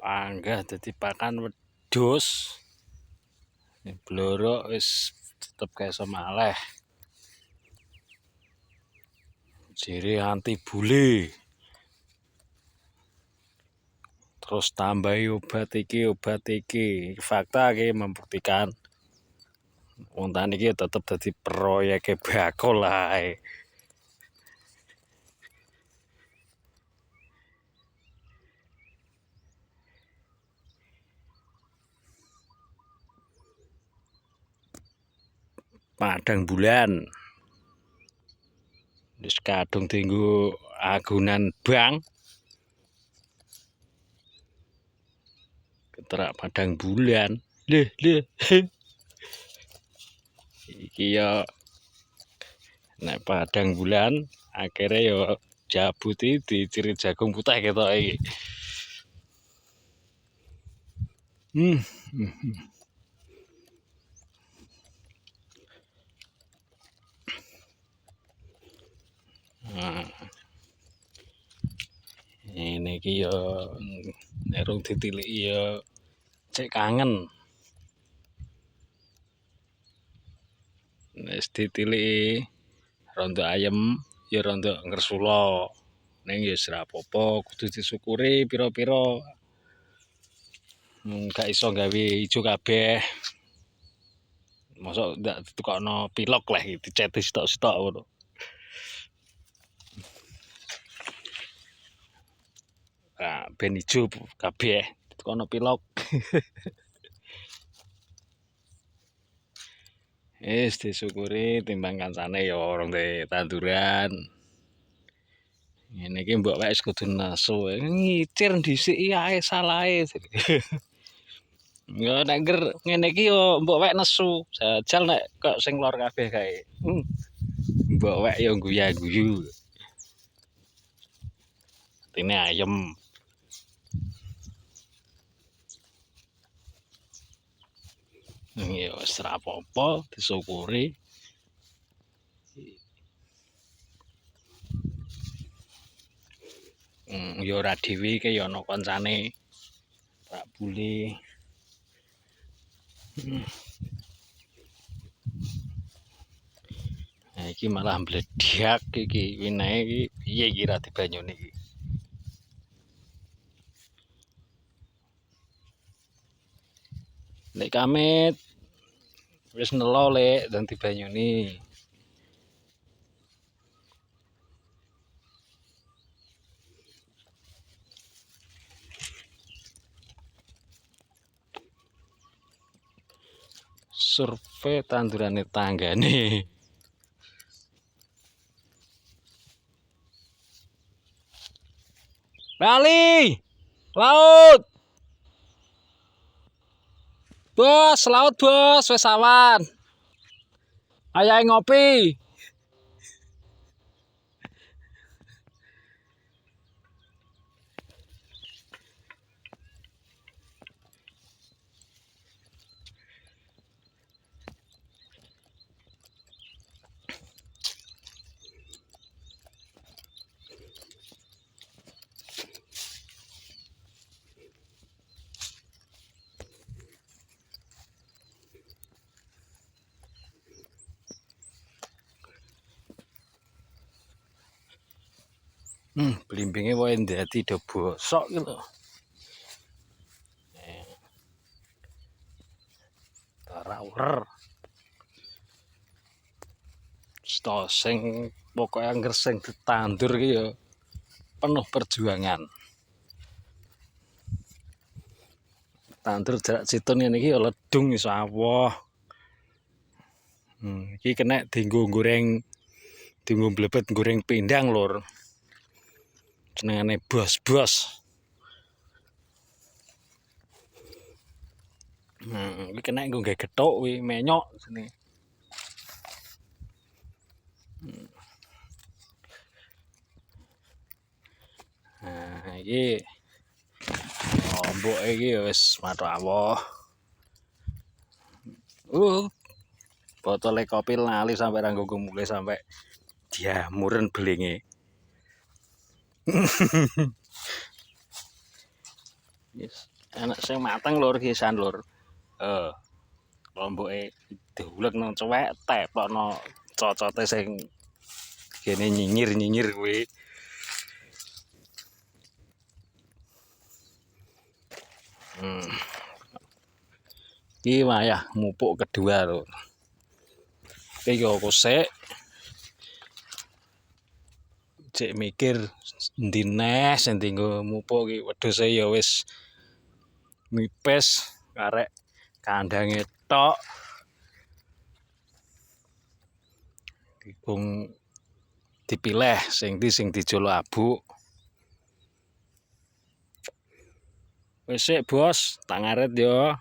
panggah dadi pakan wedhus. Blorok wis tetep kaisa maleh. Jere anti bule. Terus tambahi obat iki. Fakta iki membuktikan wong tani iki tetep dadi proyeke bakul ae. Padang bulan. Wis kadung dienggo agunan bank. Keterak padang bulan. Leh. Iki ya nek padang bulan akhirnya ya jabut dicirit jagung putih ketok iki. Nah, ini iki ya nek rung ditiliki ya cek kangen. Nek ditiliki rontok ayem ya rontok ngresula. Ning ya ora apa-apa, kudu disyukuri pira-pira. Gak iso gawe ijo kabeh. Mosok ndak ditukokno pilok lah diceti stok-stok ngono. Nah, ben ijo kabeh ditukokno pilok. Wis disyukuri timbang kancane ya orang tanduran. Ngene iki mbok wae wis kudu nesu. Ngicir dhisik ae salahe. Ya nek ngene iki yo mbok wae nesu. Jajal nek kok sing lor kabeh kae. Mbok wae yo guya-guyu. Tine ayem. Ya wis ora apa-apa disyukuri. Ya ora dhewe iki ya ana kancane Pak Bule. Nah iki malah mbledhak iki winae iki piye iki ra dibanyuni iki. Nek kamit wis nelo lek dan dibanyuni. Survei tandurane tanggane. Bali! Laut! Bos, laut bos, wis awan. Ayahe ngopi. Blimbinge wae ndadi do bosok iki lho. Ora uler. Sing pokoke angger sing ditandur iki ya penuh perjuangan. Tandur jarak siton ngene iki ya ledung iso awoh. Iki kena dienggo goreng, dienggo blebet goreng pindang lur. Senengane bos-bos. Iki kena nggo gawe gethuk kuwi menyok sini. Nah, iki lombok iki wis matuk awoh. Botole kopi lali sampai ra nggo mulai sampai diamuren belinge. Wis enak sing mateng lur kisan lur. Lomboke diulekno cuwek tepokno cocote sing kene nyinyir-nyinyir kuwi. Iki wayah mupuk kedua lho. Iki yo aku cek mikir endi neh sing dienggo mupuk iki wedhuse ya wis nipis karek kandange tok. Dikung dipilih sing ndi sing dijolo abuk. Wis sik, Bos, tak ngaret yo.